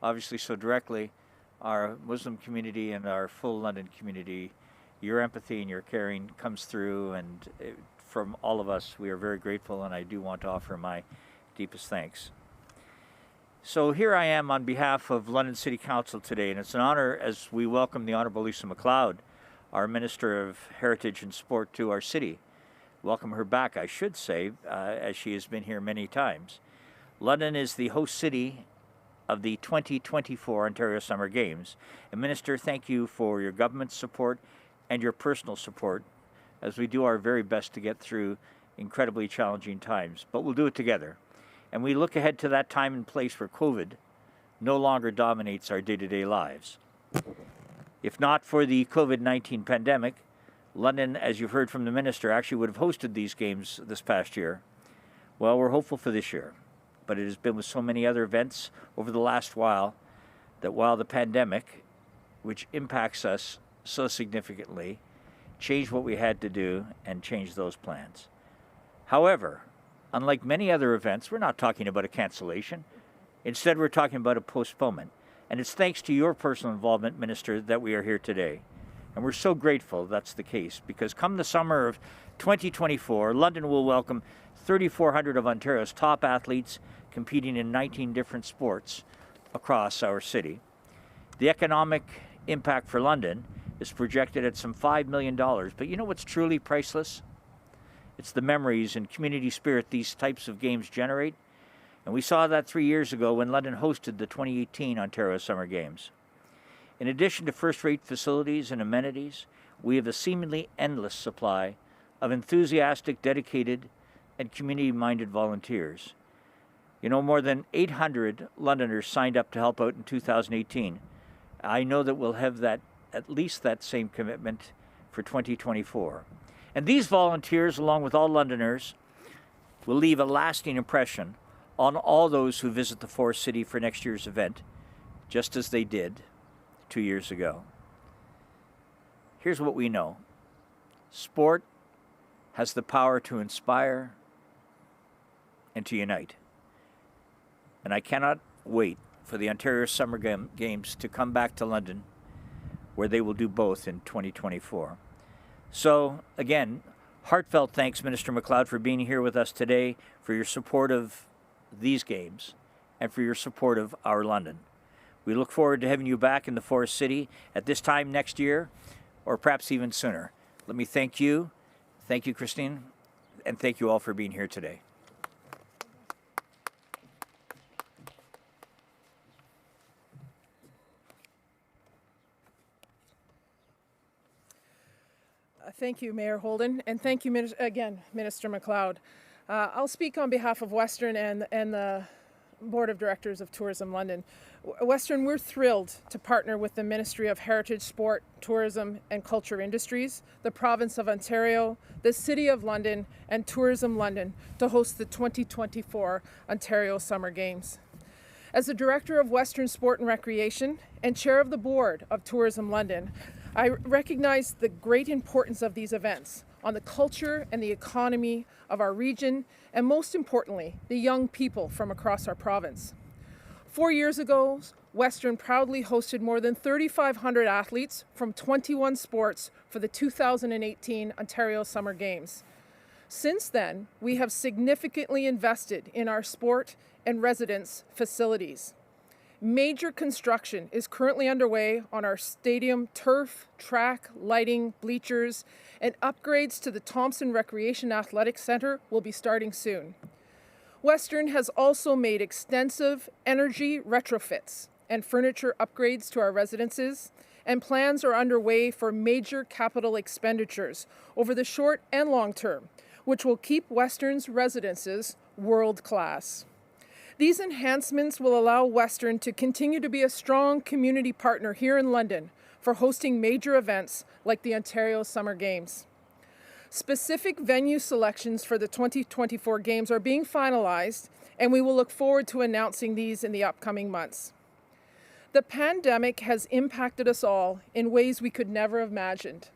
obviously so directly, our Muslim community and our full London community. Your empathy and your caring comes through, and from all of us, we are very grateful, and I do want to offer my deepest thanks. So here I am on behalf of London City Council today, and it's an honor as we welcome the Honourable Lisa MacLeod, our Minister of Heritage and Sport, to our city. Welcome her back, I should say, as she has been here many times. London is the host city of the 2024 Ontario Summer Games. And Minister, thank you for your government's support and your personal support as we do our very best to get through incredibly challenging times. But we'll do it together. And we look ahead to that time and place where COVID no longer dominates our day-to-day lives. If not for the COVID-19 pandemic, London, as you've heard from the Minister, actually would have hosted these games this past year. Well, we're hopeful for this year. But it has been with so many other events over the last while that while the pandemic, which impacts us so significantly, changed what we had to do and changed those plans. However, unlike many other events, we're not talking about a cancellation. Instead, we're talking about a postponement. And it's thanks to your personal involvement, Minister, that we are here today. And we're so grateful that's the case, because come the summer of 2024, London will welcome 3,400 of Ontario's top athletes competing in 19 different sports across our city. The economic impact for London is projected at some $5 million, but you know what's truly priceless? It's the memories and community spirit these types of games generate, and we saw that 3 years ago when London hosted the 2018 Ontario Summer Games. In addition to first-rate facilities and amenities, we have a seemingly endless supply of enthusiastic, dedicated, and community-minded volunteers. You know, more than 800 Londoners signed up to help out in 2018. I know that we'll have that, at least that same commitment for 2024. And these volunteers, along with all Londoners, will leave a lasting impression on all those who visit the Forest City for next year's event, just as they did 2 years ago. Here's what we know. Sport has the power to inspire and to unite. And I cannot wait for the Ontario Summer Games to come back to London, where they will do both in 2024. So, again, heartfelt thanks, Minister MacLeod, for being here with us today, for your support of these games, and for your support of our London. We look forward to having you back in the Forest City at this time next year, or perhaps even sooner. Let me thank you, Christine, and thank you all for being here today. Thank you, Mayor Holden, and thank you again, Minister MacLeod. I'll speak on behalf of Western and the Board of Directors of Tourism London. Western, we're thrilled to partner with the Ministry of Heritage, Sport, Tourism and Culture Industries, the Province of Ontario, the City of London, and Tourism London to host the 2024 Ontario Summer Games. As the Director of Western Sport and Recreation and Chair of the Board of Tourism London, I recognize the great importance of these events on the culture and the economy of our region, and most importantly, the young people from across our province. 4 years ago, Western proudly hosted more than 3,500 athletes from 21 sports for the 2018 Ontario Summer Games. Since then, we have significantly invested in our sport and residence facilities. Major construction is currently underway on our stadium turf, track, lighting, bleachers, and upgrades to the Thompson Recreation Athletic Centre will be starting soon. Western has also made extensive energy retrofits and furniture upgrades to our residences, and plans are underway for major capital expenditures over the short and long term, which will keep Western's residences world-class. These enhancements will allow Western to continue to be a strong community partner here in London for hosting major events like the Ontario Summer Games. Specific venue selections for the 2024 Games are being finalized, and we will look forward to announcing these in the upcoming months. The pandemic has impacted us all in ways we could never have imagined.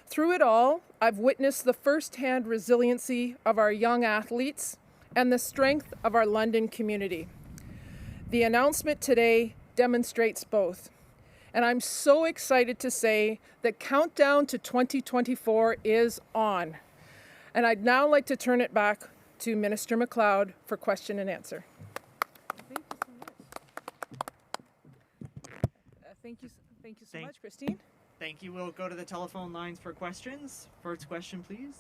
Through it all, I've witnessed the firsthand resiliency of our young athletes and the strength of our London community. The announcement today demonstrates both. And I'm so excited to say that countdown to 2024 is on. And I'd now like to turn it back to Minister MacLeod for question and answer. Thank you so much, Christine. Thank you. We'll go to the telephone lines for questions. First question, please.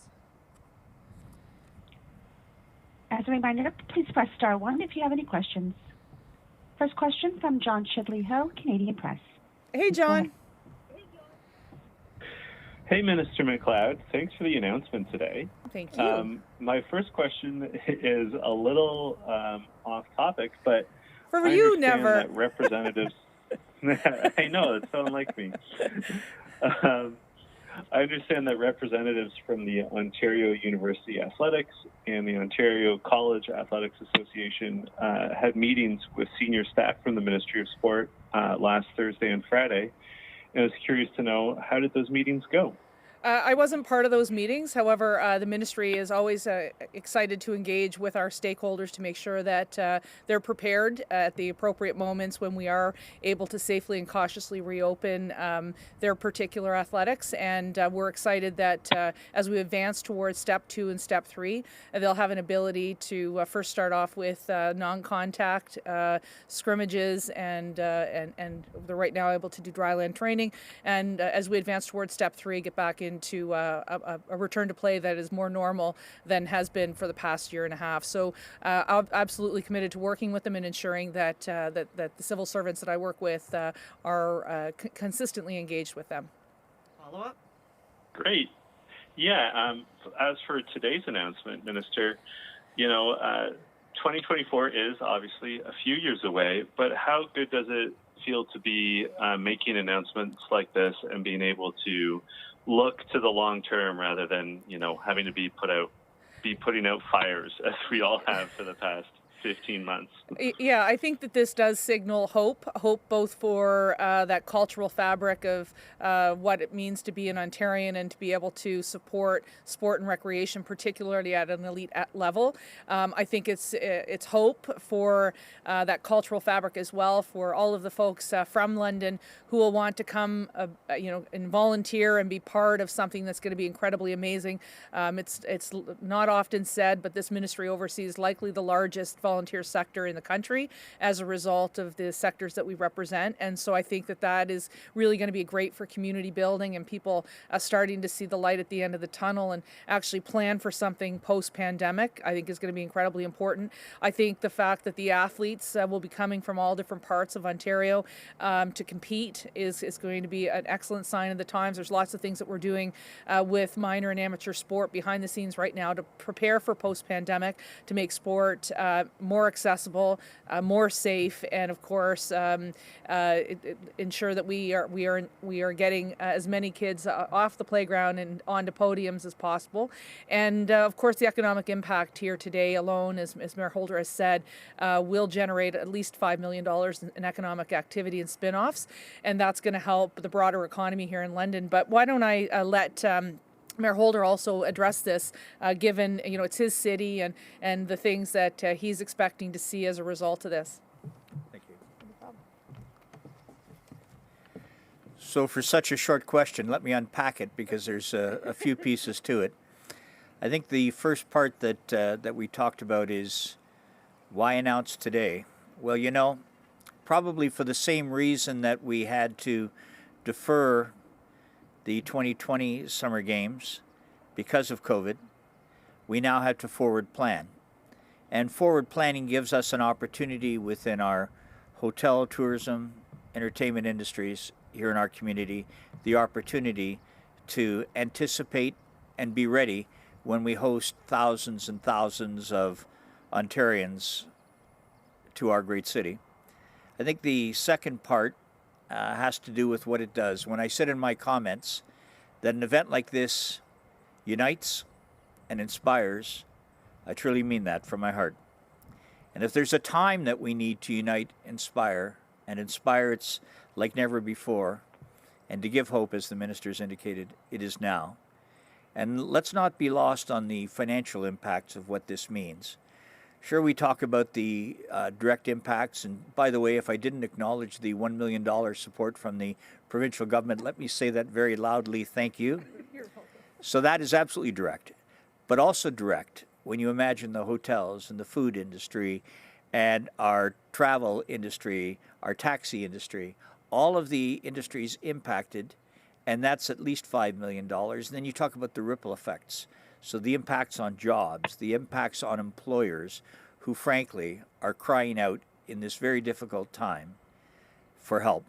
As a reminder, please press star 1 if you have any questions. First question from John Shidley-Ho, Canadian Press. Hey, John. Hey, Minister MacLeod. Thanks for the announcement today. Thank you. My first question is a little off topic, but For I you, understand never. that representatives... I know, it sounds like me. I understand that representatives from the Ontario University Athletics and the Ontario College Athletics Association had meetings with senior staff from the Ministry of Sport last Thursday and Friday. And I was curious to know, how did those meetings go? I wasn't part of those meetings. However, the ministry is always excited to engage with our stakeholders to make sure that they're prepared at the appropriate moments when we are able to safely and cautiously reopen their particular athletics. And we're excited that as we advance towards step 2 and step 3, they'll have an ability to first start off with non-contact scrimmages, and they're right now able to do dryland training. And as we advance towards step 3, get back into a return to play that is more normal than has been for the past year and a half. So I'm absolutely committed to working with them and ensuring that that the civil servants that I work with are consistently engaged with them. Follow-up? Great. Yeah, as for today's announcement, Minister, 2024 is obviously a few years away, but how good does it feel to be making announcements like this and being able to look to the long term rather than, having to be putting out fires as we all have for the past 15 months. Yeah, I think that this does signal hope both for that cultural fabric of what it means to be an Ontarian and to be able to support sport and recreation, particularly at an elite level. I think it's hope for that cultural fabric as well for all of the folks from London who will want to come, and volunteer and be part of something that's going to be incredibly amazing. It's not often said, but this ministry oversees likely the largest volunteer sector in the country as a result of the sectors that we represent. And so I think that is really going to be great for community building and people starting to see the light at the end of the tunnel and actually plan for something post-pandemic, I think is going to be incredibly important. I think the fact that the athletes will be coming from all different parts of Ontario to compete is going to be an excellent sign of the times. There's lots of things that we're doing with minor and amateur sport behind the scenes right now to prepare for post-pandemic, to make sport more accessible, more safe, and of course ensure that we are getting as many kids off the playground and onto podiums as possible. And of course the economic impact here today alone, as Mayor Holder has said, will generate at least $5 million in economic activity and spin-offs, and that's going to help the broader economy here in London. But why don't I let Mayor Holder also address this, given it's his city and the things that he's expecting to see as a result of this. Thank you. So for such a short question, let me unpack it because there's a few pieces to it. I think the first part that we talked about is why announce today? Well, probably for the same reason that we had to defer the 2020 Summer Games because of COVID, we now have to forward plan. And forward planning gives us an opportunity within our hotel, tourism, entertainment industries here in our community, the opportunity to anticipate and be ready when we host thousands and thousands of Ontarians to our great city. I think the second part has to do with what it does. When I said in my comments that an event like this unites and inspires, I truly mean that from my heart. And if there's a time that we need to unite, inspire it's like never before, and to give hope, as the ministers indicated, it is now. And let's not be lost on the financial impacts of what this means. Sure, we talk about the direct impacts. And by the way, if I didn't acknowledge the $1 million support from the provincial government, let me say that very loudly. Thank you. So that is absolutely direct, but also direct when you imagine the hotels and the food industry and our travel industry, our taxi industry, all of the industries impacted, and that's at least $5 million. And then you talk about the ripple effects. So the impacts on jobs, the impacts on employers who frankly are crying out in this very difficult time for help.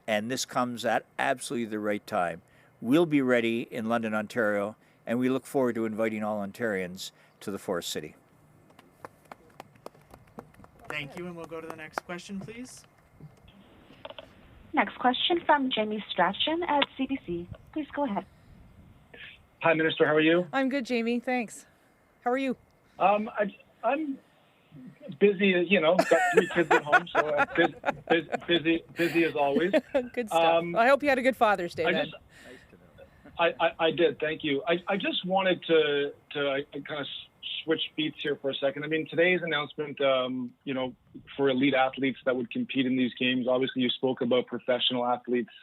And this comes at absolutely the right time. We'll be ready in London, Ontario, and we look forward to inviting all Ontarians to the Forest City. Thank you, and we'll go to the next question, please. Next question from Jamie Strachan at CBC. Please go ahead. Hi, Minister. How are you? I'm good, Jamie. Thanks. How are you? I'm busy. You know, got 3 kids at home, so busy as always. Good stuff. I hope you had a good Father's Day then. I did. Thank you. I just wanted to kind of switch beats here for a second. I mean, today's announcement, you know, for elite athletes that would compete in these games. Obviously, you spoke about professional athletes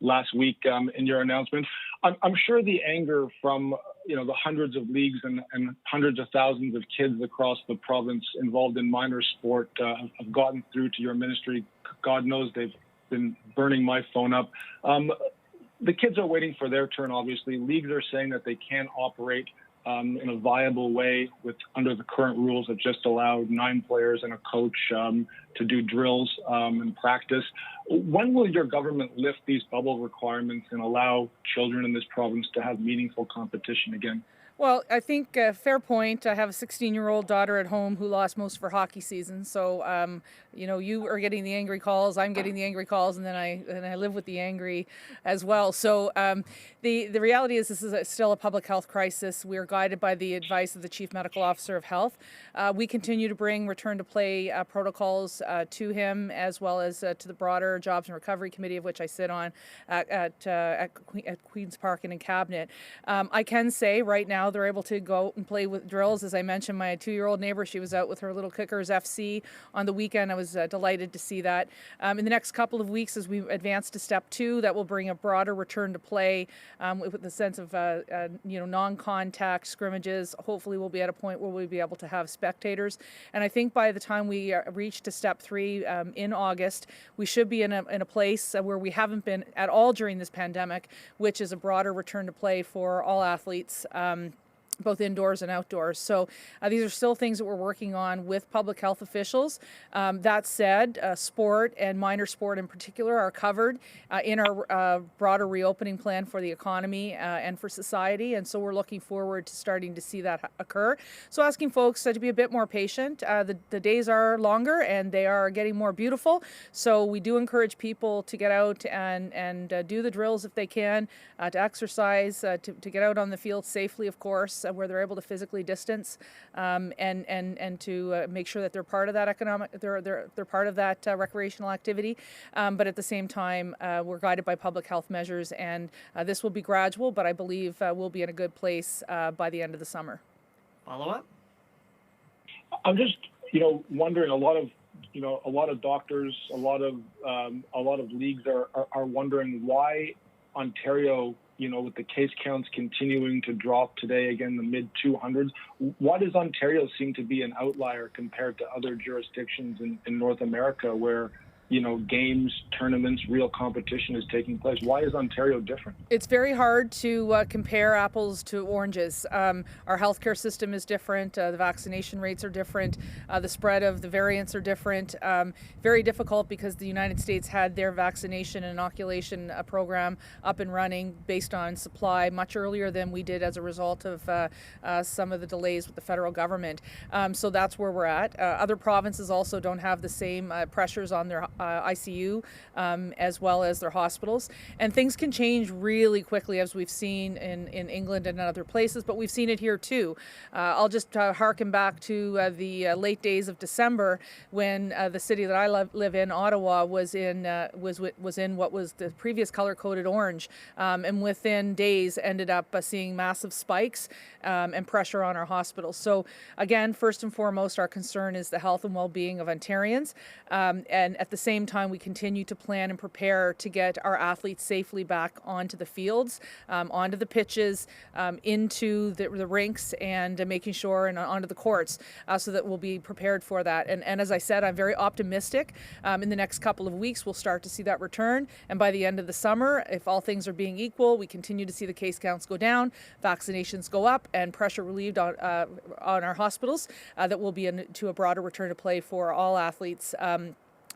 last week in your announcement. I'm sure the anger from, you know, the hundreds of leagues and hundreds of thousands of kids across the province involved in minor sport have gotten through to your ministry. God knows they've been burning my phone up. The kids are waiting for their turn, obviously. Leagues are saying that they can't operate in a viable way under the current rules that just allow 9 players and a coach to do drills and practice. When will your government lift these bubble requirements and allow children in this province to have meaningful competition again? Well, I think fair point. I have a 16-year-old daughter at home who lost most of her hockey season. So, you know, you are getting the angry calls. I'm getting the angry calls, and then I live with the angry as well. So, the reality is this is still a public health crisis. We are guided by the advice of the Chief Medical Officer of Health. We continue to bring return to play protocols to him, as well as to the broader Jobs and Recovery Committee, of which I sit on at Queen's Park and in Cabinet. I can say right now, they're able to go out and play with drills. As I mentioned, my 2-year-old neighbor, she was out with her little Kickers FC on the weekend. I was delighted to see that. In the next couple of weeks, as we advance to step 2, that will bring a broader return to play with the sense of you know, non-contact scrimmages. Hopefully, we'll be at a point where we'll be able to have spectators. And I think by the time we reach to step 3 in August, we should be in a place where we haven't been at all during this pandemic, which is a broader return to play for all athletes. Both indoors and outdoors. So these are still things that we're working on with public health officials. That said, sport and minor sport in particular are covered in our broader reopening plan for the economy and for society. And so we're looking forward to starting to see that occur. So asking folks to be a bit more patient. The days are longer and they are getting more beautiful. So we do encourage people to get out and do the drills if they can, to exercise, to get out on the field safely, of course, where they're able to physically distance, and to make sure that they're part of that they're part of that recreational activity. But at the same time, we're guided by public health measures, and this will be gradual, but I believe we'll be in a good place by the end of the summer. Follow up? I'm just, you know, wondering. A lot of doctors, a lot of leagues are wondering why Ontario, you know, with the case counts continuing to drop today, again, the mid 200s, why does Ontario seem to be an outlier compared to other jurisdictions in North America where, you know, games, tournaments, real competition is taking place? Why is Ontario different? It's very hard to compare apples to oranges. Our healthcare system is different. The vaccination rates are different. The spread of the variants are different. Very difficult because the United States had their vaccination and inoculation program up and running based on supply much earlier than we did as a result of some of the delays with the federal government. So that's where we're at. Other provinces also don't have the same pressures on their ICU, as well as their hospitals. And things can change really quickly, as we've seen in England and other places, but we've seen it here too. I'll just harken back to the late days of December when the city that I live in, Ottawa, was in what was the previous color-coded orange, and within days ended up seeing massive spikes and pressure on our hospitals. So again, first and foremost, our concern is the health and well-being of Ontarians, and at the same time, we continue to plan and prepare to get our athletes safely back onto the fields, onto the pitches, into the rinks, and making sure and onto the courts, so that we'll be prepared for that. And as I said, I'm very optimistic. In the next couple of weeks, we'll start to see that return, and by the end of the summer, if all things are being equal, we continue to see the case counts go down, vaccinations go up, and pressure relieved on our hospitals, that will be to a broader return to play for all athletes,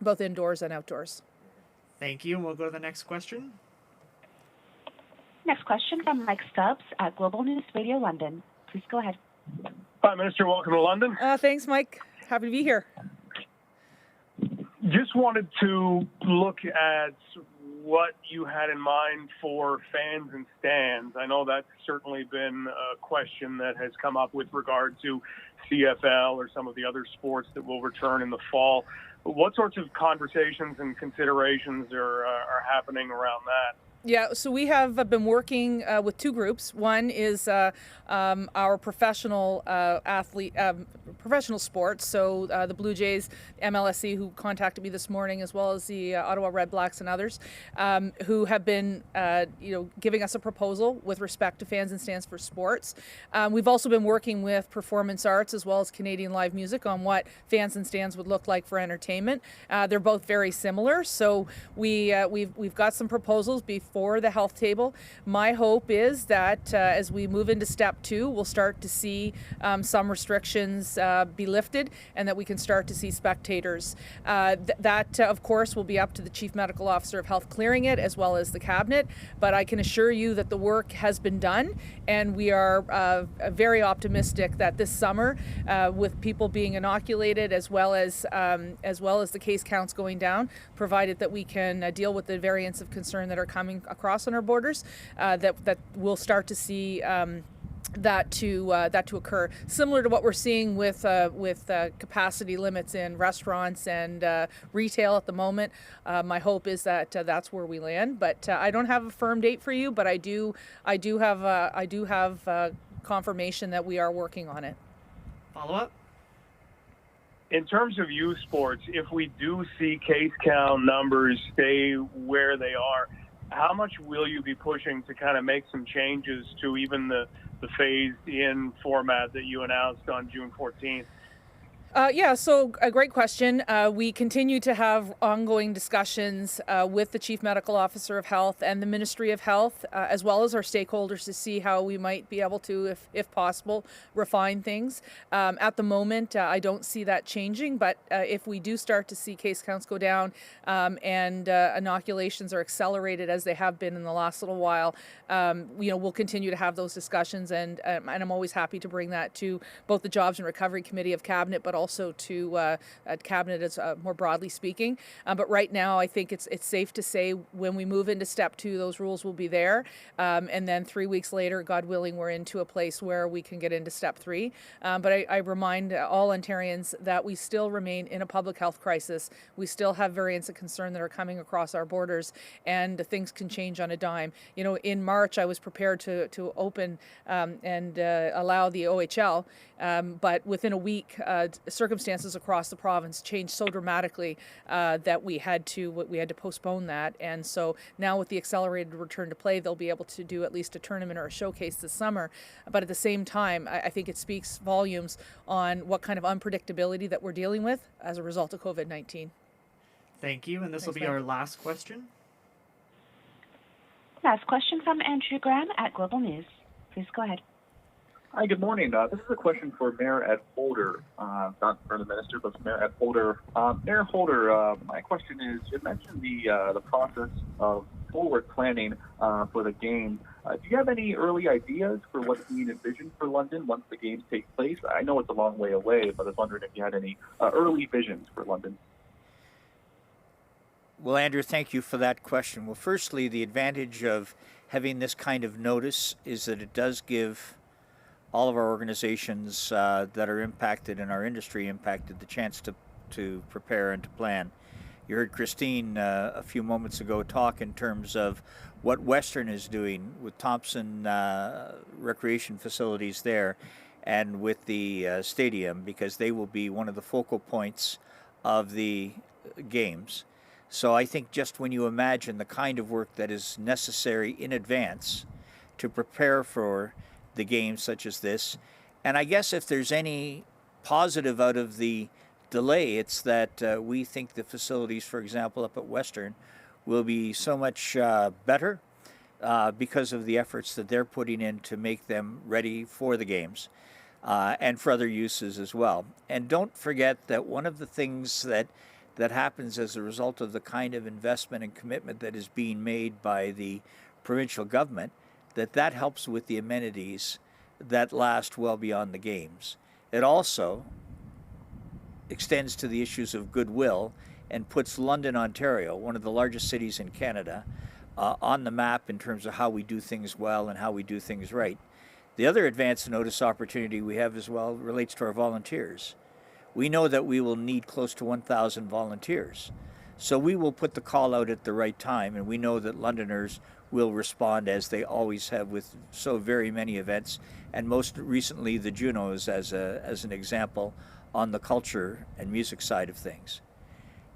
both indoors and outdoors. Thank you, and we'll go to the next question. Next question from Mike Stubbs at Global News Radio London. Please go ahead. Hi, Minister. Welcome to London. Thanks, Mike. Happy to be here. Just wanted to look at what you had in mind for fans and stands. I know that's certainly been a question that has come up with regard to CFL or some of the other sports that will return in the fall. What sorts of conversations and considerations are happening around that? Yeah, so we have been working with two groups. One is our professional professional sports, so the Blue Jays, MLSE, who contacted me this morning, as well as the Ottawa Red Blacks and others, who have been giving us a proposal with respect to fans and stands for sports. We've also been working with performance arts as well as Canadian live music on what fans and stands would look like for entertainment. They're both very similar, so we've got some proposals before the health table. My hope is that as we move into step 2, we'll start to see some restrictions be lifted, and that we can start to see spectators. That, of course, will be up to the Chief Medical Officer of Health clearing it, as well as the Cabinet. But I can assure you that the work has been done, and we are very optimistic that this summer, with people being inoculated, as well as the case counts going down, provided that we can deal with the variants of concern that are coming across on our borders, that we'll start to see that to occur, similar to what we're seeing with capacity limits in restaurants and retail at the moment. My hope is that that's where we land, but I don't have a firm date for you. But I do have confirmation that we are working on it. Follow up. In terms of youth sports, if we do see case count numbers stay where they are, how much will you be pushing to kind of make some changes to even the phased-in format that you announced on June 14th? So a great question. We continue to have ongoing discussions with the Chief Medical Officer of Health and the Ministry of Health, as well as our stakeholders, to see how we might be able to, if possible, refine things. At the moment, I don't see that changing, but if we do start to see case counts go down and inoculations are accelerated as they have been in the last little while, we'll continue to have those discussions, and I'm always happy to bring that to both the Jobs and Recovery Committee of Cabinet, but also to Cabinet as more broadly speaking. But right now, I think it's safe to say when we move into step 2, those rules will be there. And then 3 weeks later, God willing, we're into a place where we can get into step 3. But I remind all Ontarians that we still remain in a public health crisis. We still have variants of concern that are coming across our borders, and things can change on a dime. In March, I was prepared to open and allow the OHL, but within a week, circumstances across the province changed so dramatically that we had to postpone that. And so now, with the accelerated return to play, they'll be able to do at least a tournament or a showcase this summer. But at the same time, I think it speaks volumes on what kind of unpredictability that we're dealing with as a result of COVID-19. Thank you, and this will be our last question. Last question from Andrew Graham at Global News. Please go ahead. Hi, good morning. This is a question for Mayor Ed Holder, not for the minister, but for Mayor Ed Holder. Mayor Holder, my question is, you mentioned the process of forward planning for the game. Do you have any early ideas for what's being envisioned for London once the games take place? I know it's a long way away, but I was wondering if you had any early visions for London. Well, Andrew, thank you for that question. Well, firstly, the advantage of having this kind of notice is that it does give all of our organizations that are impacted in our industry impacted the chance to prepare and to plan. You heard Christine a few moments ago talk in terms of what Western is doing with Thompson recreation facilities there and with the stadium, because they will be one of the focal points of the games. So I think just when you imagine the kind of work that is necessary in advance to prepare for the games such as this, and I guess if there's any positive out of the delay, it's that we think the facilities, for example, up at Western, will be so much better because of the efforts that they're putting in to make them ready for the games and for other uses as well. And don't forget that one of the things that happens as a result of the kind of investment and commitment that is being made by the provincial government, that helps with the amenities that last well beyond the games. It also extends to the issues of goodwill and puts London, Ontario, one of the largest cities in Canada, on the map in terms of how we do things well and how we do things right. The other advance notice opportunity we have as well relates to our volunteers. We know that we will need close to 1,000 volunteers. So we will put the call out at the right time, and we know that Londoners will respond as they always have with so very many events, and most recently the Junos as an example on the culture and music side of things.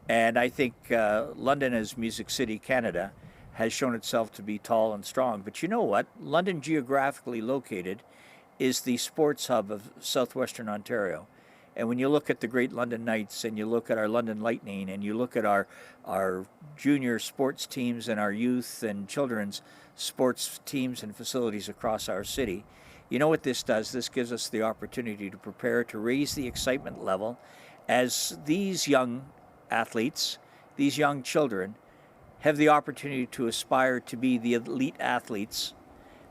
And I think London as Music City, Canada, has shown itself to be tall and strong. But you know what? London, geographically located, is the sports hub of southwestern Ontario. And when you look at the Great London Knights, and you look at our London Lightning, and you look at our junior sports teams and our youth and children's sports teams and facilities across our city, you know what this does? This gives us the opportunity to prepare to raise the excitement level as these young athletes, these young children, have the opportunity to aspire to be the elite athletes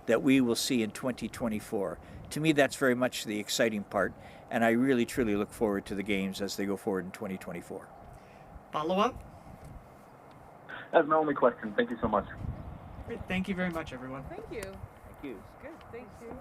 that we will see in 2024. To me, that's very much the exciting part, and I really, truly look forward to the games as they go forward in 2024. Follow-up? That's my only question. Thank you so much. Great. Thank you very much, everyone. Thank you. Thank you. Good. Thank you.